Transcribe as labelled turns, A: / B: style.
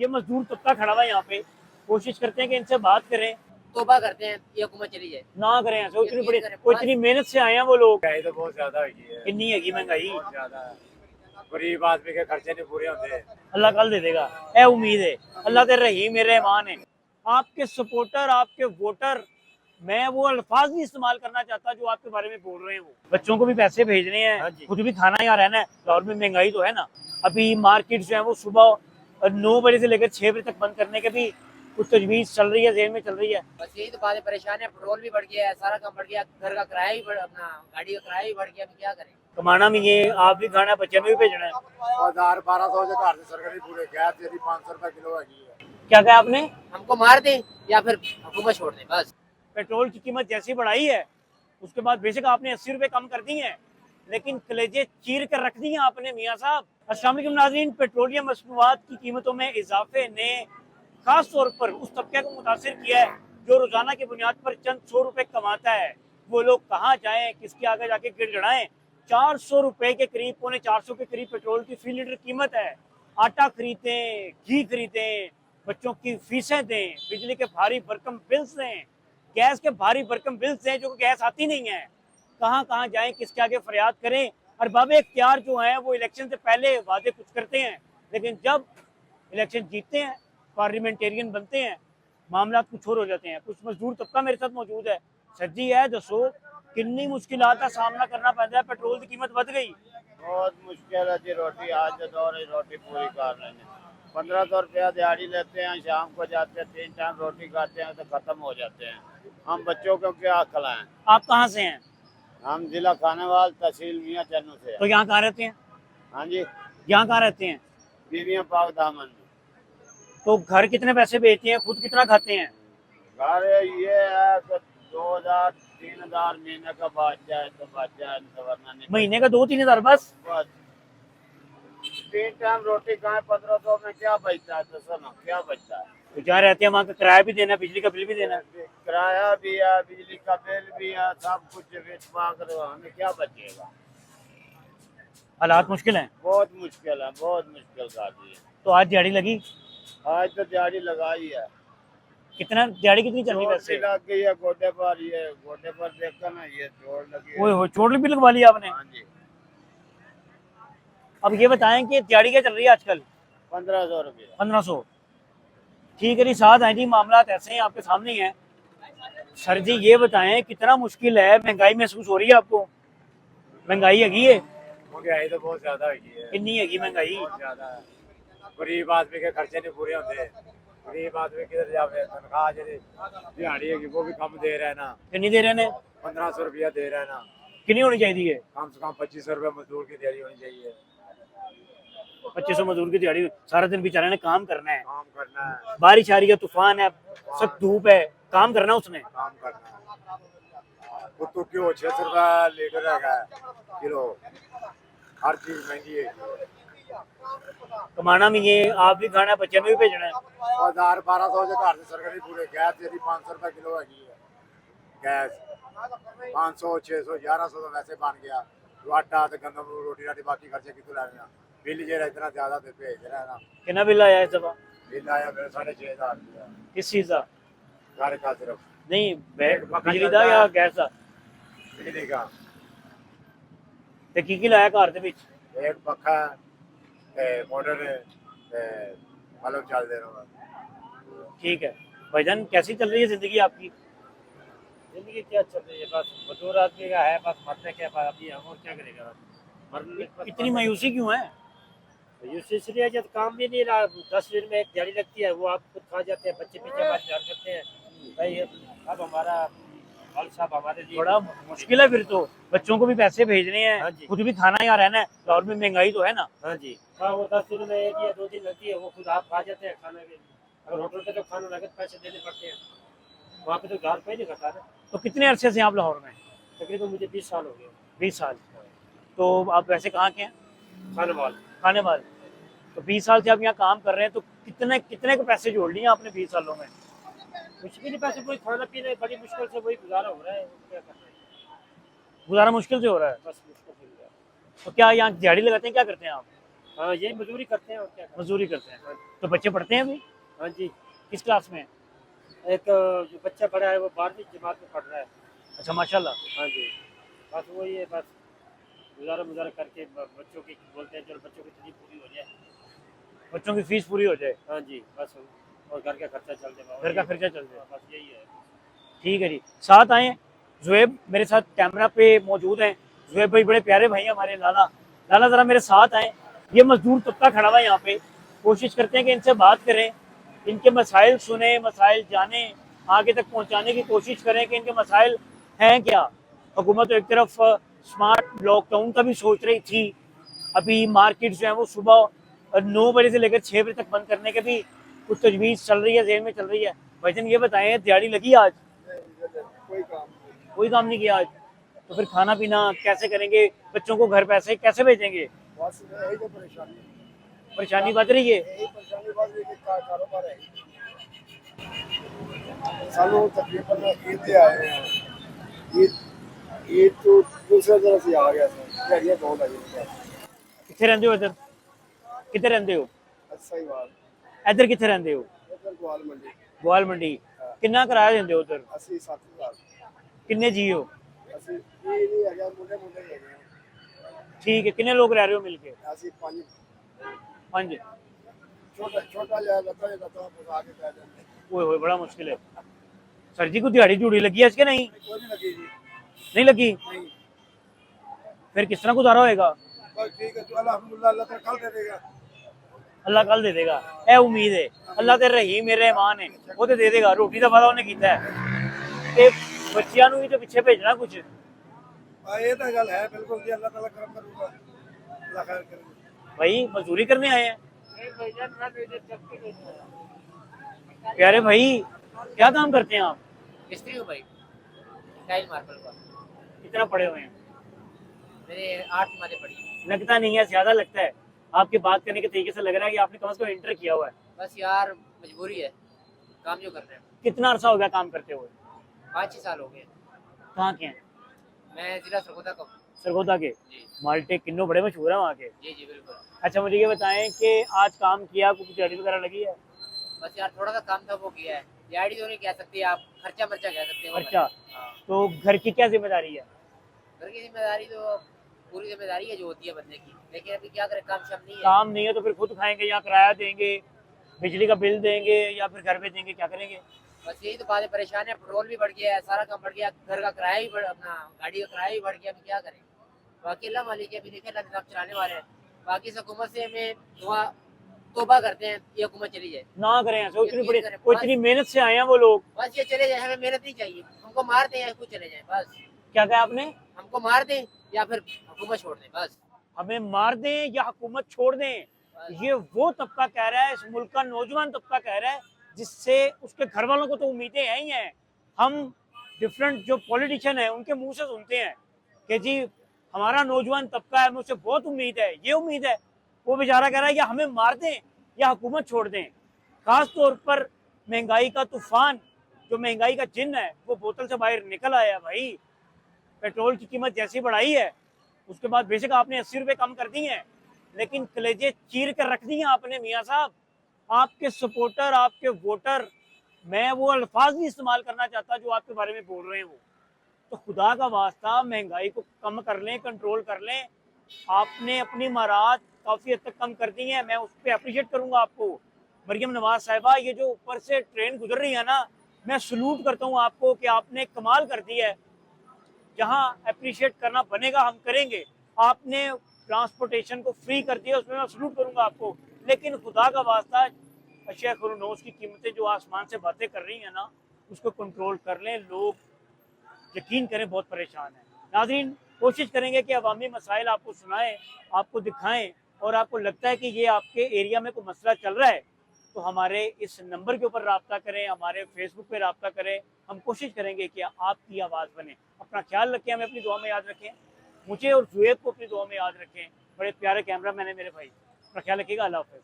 A: ये मजदूर तबका खड़ा हुआ है यहाँ पे, कोशिश करते हैं कि इनसे बात करें,
B: तोबा करते हैं ये हुकूमत चली जाए,
A: ना करें ऐसे। इतनी बड़ी
B: करें,
A: वो इतनी मेहनत से आए हैं वो लोग।
C: महंगाई तो बहुत ज्यादा है,
A: कितनी है महंगाई,
C: बहुत ज्यादा है। गरीब आदमी के खर्चे नहीं पूरे होते।
A: अल्लाह कल दे देगा, है उम्मीद है। अल्लाह तेरे रहीम मेरे रहमान है। आपके सपोर्टर, आपके वोटर, मैं वो अल्फाज नहीं इस्तेमाल करना चाहता जो आपके बारे में बोल रहे हैं। वो बच्चों को भी पैसे भेजने हैं, खुद भी खाना यहाँ रहना है। लाहौर में महंगाई तो है ना। अभी मार्केट जो है वो सुबह 9 बजे से लेकर 6 बजे तक बंद करने के भी कुछ तजवीज चल रही है, जेल में चल रही है।
B: बस यही तो बातें परेशान है। पेट्रोल भी बढ़ गया है, सारा काम बढ़ गया, घर का किराया भी अपना गाड़ी का किराया भी बढ़ गया, क्या करें।
A: कमाना भी ये, आप भी खाना है, बच्चे में भी भेजना है।
C: 1000-1200 से घर से सरकारी पूरे गैस तेरी 500 रुपए किलो है।
A: क्या कहा आपने?
B: हमको मार दे या फिर हुकूमत छोड़ दे बस।
A: पेट्रोल की कीमत जैसी बढ़ाई है, उसके बाद बेशक आपने 80 रुपए कम कर दिए हैं, लेकिन कलेजे चीर कर रख दिए आपने मियाँ साहब। अस्सलाम वालेकुम नाज़रीन, पेट्रोलियम मसनूआत की कीमतों में इजाफे ने खास तौर पर उस तबके को मुतासिर किया है जो रोजाना की बुनियाद पर चंद 100 रुपए कमाता है। वो लोग कहाँ जाएं, किसके आगे जाके गिड़गिड़ाएं। 400 रुपए के करीब, पौने 400 के करीब पेट्रोल की फी लीटर कीमत है। आटा खरीदें, घी खरीदें, बच्चों की फीसें दें, बिजली के भारी भरकम बिल्स दें, गैस के भारी भरकम बिल्स हैं जो गैस आती नहीं है। कहाँ कहाँ जाएं, किसके आगे फरियाद करें। और बाबे इख्तियार जो हैं वो इलेक्शन से पहले वादे कुछ करते हैं, लेकिन जब इलेक्शन जीतते हैं, पार्लियामेंटेरियन बनते हैं, मामला कुछ और हो जाते हैं। कुछ मजदूर तबका मेरे साथ मौजूद है। सर जी है, दसो कितनी मुश्किलात का सामना करना पड़ता है, पेट्रोल की कीमत बढ़ गई।
D: बहुत मुश्किल है जी। रोटी आज के दौर है, रोटी पूरी कर रहे हैं। 1500 रुपया दिहाड़ी लेते हैं, शाम को जाते हैं, 3 टाइम रोटी खाते हैं तो खत्म हो जाते हैं। हम बच्चों को क्या खिलाएं।
A: आप कहाँ से हैं?
D: हम जिला खानेवाल, तहसील मियाँ चन्नू से।
A: तो यहाँ कहाँ रहते हैं?
D: हाँ जी,
A: यहाँ कहाँ रहते हैं?
D: बीवियाँ पाक दामन।
A: तो घर कितने पैसे भेजते हैं, खुद कितना खाते हैं?
D: घर ये है कि 2000-3000 महीने का बच जाए तो बच जाए, तो वरना नहीं।
A: महीने का 2-3 हजार बस?
D: बस 3 टाइम रोटी खाएं, 1500 में क्या बचता है? तो सुनो क्या बचता है।
A: तो जहाँ रहते हैं वहाँ का किराया भी देना, बिजली का बिल भी देना।
D: किराया भी है, बिजली का बिल भी है, सब कुछ हमें क्या बचेगा।
A: हालात मुश्किल हैं।
D: बहुत मुश्किल है, बहुत मुश्किल कर दी है।
A: तो आज दिहाड़ी लगी?
D: आज तो दिहाड़ी लगाई है।
A: कितना दिहाड़ी कितनी चल रही है वैसे?
D: लग गई है गोटे पर, ये गोटे पर देखा ना, ये चोट लगी है।
A: ओए हो, चोट भी लगवा लिया आपने?
D: हाँ जी,
A: अब ये बताएं कि दिहाड़ी क्या चल रही है आजकल?
D: 1500 रुपया।
A: 1500। ठीक है जी, साथ हैं जी, मामला ऐसे हैं, आपके सामने ही है। सर जी ये बताएं कितना मुश्किल है, महंगाई महसूस हो रही है आपको? महंगाई हैगी है?
C: महंगाई तो बहुत ज्यादा है।
A: कितनी हैगी महंगाई?
C: बहुत ज्यादा है। गरीब आदमी के खर्चे नहीं पूरे होते। गरीब आदमी किधर जावे, तनख्वाह जी दिहाड़ी है वो भी कम दे रहे हैं ना।
A: कितनी दे रहे हैं?
C: 1500 रुपया दे रहे हैं ना।
A: कितनी होनी चाहिए?
C: कम से कम 2500 रुपया मजदूर की दिहाड़ी होनी चाहिए।
A: 2500 मजदूर की दिहाड़ी? सारा दिन बेचारे ने काम करना है,
C: काम करना है,
A: बारिश आ रही है, तूफान है, सख्त धूप है, काम करना उसने।
C: काम करना है। कुत्तू क्यों 600 रुपया लीटर है किलो, हर चीज महंगी है।
A: कमाना भी ये, आप भी खाना है, बच्चे में भी भेजना है।
C: 1000-1200 से घर से सरकारी पूरे गैस तेरी 500 रुपए किलो है गैस। 500, 600, 1100 तो वैसे बन गया। तो आटा तो गंदम रोटी राटी बाकी खर्चे कितने ला रहे हैं। बिल जे इतना ज्यादा तो भेज रहे हैं ना।
A: कितना बिल आया इस दफा?
C: बिल आया मेरे 6500 रुपया
A: किस चीज का?
C: घर का सिर्फ
A: नहीं, बिजली का या गैस का?
C: बिजली का।
A: ते की लाया घर दे विच?
C: एक पक्का मोटर मतलब चल दे रहा।
A: ठीक है भाईजान, कैसी चल रही है जिंदगी आपकी?
E: जिंदगी क्या चल रही है, बस मजदूर आदमी का है, बस मरने के बाद अभी हम और क्या करेगा। मरने
A: इतनी मायूसी क्यों है?
E: इसलिए जब काम भी नहीं रहा, 10 दिन में एक दिहाड़ी लगती है, वो आप खुद खा जाते हैं, बच्चे पीछे हमारे ध्यान करते हैं भाई। अब हमारा वाल साहब हमारे लिए
A: बड़ा मुश्किल है फिर तो। बच्चों को भी पैसे भेजने
E: हाँ
A: हैं,
E: जी।
A: खुद भी खाना यहाँ रहना है, और भी महंगाई तो है ना।
E: हाँ जी, हाँ, वो 10 दिन में 1 या 2 दिन लगती है, वो खुद आप खा जाते हैं खाना के। अगर होटल पे तो खाना नगद पैसे देने पड़ते हैं, वहाँ पे तो घर पे नहीं खाता ना।
A: तो कितने अरसे से आप लाहौर में?
E: तकरीबन मुझे 20 साल हो गए।
A: 20 साल। तो आप वैसे कहाँ के हैं?
E: खानेवाल।
A: खाने वाले। तो 20 साल से आप यहाँ काम कर रहे हैं, तो कितने कितने के पैसे जोड़ लिए आपने 20 सालों में?
E: कुछ भी नहीं, पैसे वही खाना पीना बड़ी मुश्किल से वही गुजारा हो रहा है, क्या करना है।
A: गुजारा मुश्किल से हो रहा है।
E: बस मुश्किल से गुजारा।
A: तो क्या यहाँ दिहाड़ी लगाते हैं, क्या करते हैं आप?
E: हाँ यही मजदूरी करते हैं और क्या करें।
A: मजदूरी करते हैं। तो बच्चे पढ़ते हैं अभी?
E: हाँ जी,
A: किस क्लास में?
E: एक जो बच्चा पढ़ा है वो 12वीं जमात में पढ़ रहा है।
A: अच्छा माशाल्लाह।
E: हाँ जी, बस वही है, बस गुजारा करके बच्चों की बोलते हैं चलो बच्चों की फीस पूरी हो जाए।
A: बच्चों की फीस पूरी हो जाए,
E: हाँ जी, बस और घर का खर्चा चल जाए,
A: घर का खर्चा चल जाए।
E: बस यही है।
A: ठीक है जी, साथ आए जुएब मेरे साथ कैमरा पे मौजूद हैं। जुएब भाई बड़े प्यारे भाई हैं हमारे। लाला लाला ज़रा मेरे साथ आए। ये मजदूर तबका खड़ा हुआ है यहाँ पे। कोशिश करते हैं कि इनसे बात करें, इनके मसाइल सुने, मसाइल जाने, आगे तक पहुँचाने की कोशिश करें कि इनके मसाइल हैं क्या। हुकूमत तो एक तरफ स्मार्ट लॉकडाउन का भी सोच रही थी, अभी मार्केट जो है वो सुबह 9 बजे से लेकर 6 बजे तक बंद करने के भी कुछ तजवीज़ चल रही है, जेहन में चल रही है। भाईजान ये बताएं, दिहाड़ी लगी आज? कोई काम नहीं किया आज, तो फिर खाना पीना कैसे करेंगे? बच्चों को घर पैसे कैसे भेजेंगे?
C: बस यही तो परेशानी
A: परेशानी बढ़ रही है।
C: यही परेशानी बस ये कारोबार है सालों तकरीबन ईद आए हैं ईद तो दूसरे तरह से आ गया था ये बहुत है
A: कितने रहते हो इधर? कितने रहते हो
C: अच्छा ही बात
A: इधर? कितने रहते हो?
C: इधर ग्वाल मंडी
A: ग्वाल मंडी। कितना किराया देते हो उधर?
C: 80-70
A: किन्ने जी हो?
C: ਅਸੀਂ ਇਹ ਨਹੀਂ ਹੈਗਾ ਮੁੰਡੇ ਹੈਗੇ ਆ
A: ठीक है, किन्ने लोग रह रहे हो मिलके?
C: ਅਸੀਂ ਪੰਜ
A: 5।
C: छोटा जिहा ਲੱਤਾਂ ਫਸਾ ਕੇ ਪੈ ਜਾਂਦੇ
A: ओए होए बड़ा मुश्किल है। सर जी को दिहाड़ी जुड़ी लगी है इसके? नहीं
C: ਕੋਈ ਨਹੀਂ ਲੱਗੀ ਜੀ
A: नहीं लगी,
C: नहीं
A: फिर किस तरह गुजारा होएगा?
C: बस ठीक है तो अल्हम्दुलिल्लाह अल्लाह ताला कल दे देगा
A: अल्लाह कल दे देगा, ए उम्मीद है। अल्लाह ते रहीम मेरे रहमान है, वो तो दे देगा। रोटी का वादा उन्हें कीता है ते बच्चियां नूं भी तो पिछे भेजना कुछ।
C: ਇਹ ਤਾਂ ਗੱਲ ਹੈ ਬਿਲਕੁਲ ਜੀ ਅੱਲਾਹ ਤਾਲਾ ਕਰਮ ਕਰੂਗਾ ਅੱਲਾਹ ਖੈਰ ਕਰੇਗਾ
A: भाई मजदूरी करने आए हैं प्यारे भाई, क्या काम करते हैं आप?
B: मिस्त्री हूँ भाई, टाइल मार्बल का।
A: कितना पढ़े हुए हैं?
B: मेरे 8 मादे पड़ी हैं।
A: लगता नहीं है, ज्यादा लगता है। आपकी बात करने के तरीके से लग रहा है कि आपने कम से कम इंटर किया हुआ है।
B: बस यार मजबूरी है, काम जो कर रहे हैं।
A: कितना अरसा हो गया काम करते हुए?
B: 5-6 साल हो गए।
A: कहाँ के हैं?
B: मैं जिला सरगोदा का हूँ।
A: सरगोदा के।
B: जी
A: माल्टे किन्नो बड़े मशहूर है वहाँ के।
B: जी जी बिल्कुल।
A: अच्छा मुझे ये बताएं कि आज काम किया, कुछ दिहाड़ी वगैरह लगी है?
B: बस यार थोड़ा सा काम था वो किया है, दिहाड़ी तो नहीं कह सकते आप, खर्चा मर्चा कह सकते हैं।
A: खर्चा।
B: हाँ।
A: तो घर की क्या जिम्मेदारी है?
B: घर की जिम्मेदारी तो पूरी जिम्मेदारी है जो होती है बंदे की, लेकिन अभी क्या करें, काम शाम नहीं है।
A: काम नहीं है तो फिर खुद खाएंगे या किराया देंगे, बिजली का बिल देंगे या फिर घर पे देंगे, क्या करेंगे?
B: बस यही तो बात है, परेशान है। पेट्रोल भी बढ़ गया है, सारा काम बढ़ गया, घर का किराया भी बढ़, अपना गाड़ी का किराया भी बढ़ गया। अभी क्या करें, बाकी अल्लाह मालिक है, अभी देखें अल्लाह निज़ाम चलाने वाले हैं। बाकी इस हुकूमत से हमें दुआ तौबा करते हैं ये हुकूमत चली जाए,
A: ना करें ऐसे, इतनी
B: यकीन
A: बड़ी
B: करें,
A: वो
B: बस।
A: इतनी मेहनत से आए हैं वो लोग।
B: बस ये चले जाए, हमें मेहनत नहीं चाहिए, हमको मार दें या कुछ चले जाए बस।
A: क्या कहा आपने?
B: हमको मार दें या फिर हुकूमत छोड़ दें बस।
A: हमें मार दें या हुकूमत छोड़ दें, ये वो तबका कह रहा है, इस मुल्क का नौजवान तबका कह रहा है, जिससे उसके घर वालों को तो उम्मीदें हैं ही हैं। हम डिफरेंट जो पॉलिटिशियन हैं उनके मुंह से सुनते हैं कि जी हमारा नौजवान तबका है, मुझसे बहुत उम्मीद है, ये उम्मीद है। वो बेचारा कह रहा है या हमें मार दें या हुकूमत छोड़ दें। खास तौर पर महंगाई का तूफान, जो महंगाई का जिन है वो बोतल से बाहर निकल आया है भाई। पेट्रोल की कीमत जैसी बढ़ाई है, उसके बाद बेशक आपने 80 रुपये कम कर दी हैं, लेकिन कलेजे चीर कर रख दिए आपने मियाँ साहब। आपके सपोर्टर, आपके वोटर, मैं वो अल्फाज नहीं इस्तेमाल करना चाहता जो आपके बारे में बोल रहे हैं वो। तो खुदा का वास्ता महंगाई को कम कर लें, कंट्रोल कर लें। आपने अपनी महारात काफ़ी हद तक कम कर दी है, मैं उस पर अप्रिशिएट करूँगा आपको। मरियम नवाज साहिबा, ये जो ऊपर से ट्रेन गुजर रही है ना, मैं सलूट करता हूँ आपको कि आपने कमाल कर दी है। जहाँ अप्रिशिएट करना बनेगा हम करेंगे। आपने ट्रांसपोर्टेशन को फ्री कर दिया, उसमें मैं सलूट करूँगा आपको। लेकिन खुदा का वास्ता अशिया खुरूनोस की कीमतें जो आसमान से बातें कर रही हैं ना, उसको कंट्रोल कर लें। लोग यकीन करें बहुत परेशान हैं। नाज़रीन, कोशिश करेंगे कि अवामी मसाइल आपको सुनाएं, आपको दिखाएं, और आपको लगता है कि ये आपके एरिया में कोई मसला चल रहा है तो हमारे इस नंबर के ऊपर रब्ता करें, हमारे फेसबुक पे रब्ता करें। हम कोशिश करेंगे कि आपकी आवाज़ बने। अपना ख्याल रखें, हमें अपनी दुआ में याद रखें, मुझे और जुएब को अपनी दुआ में याद रखें। बड़े प्यारे कैमरा मैन है मेरे भाई। अपना ख्याल रखिएगा। अल्लाह हाफ़िज़।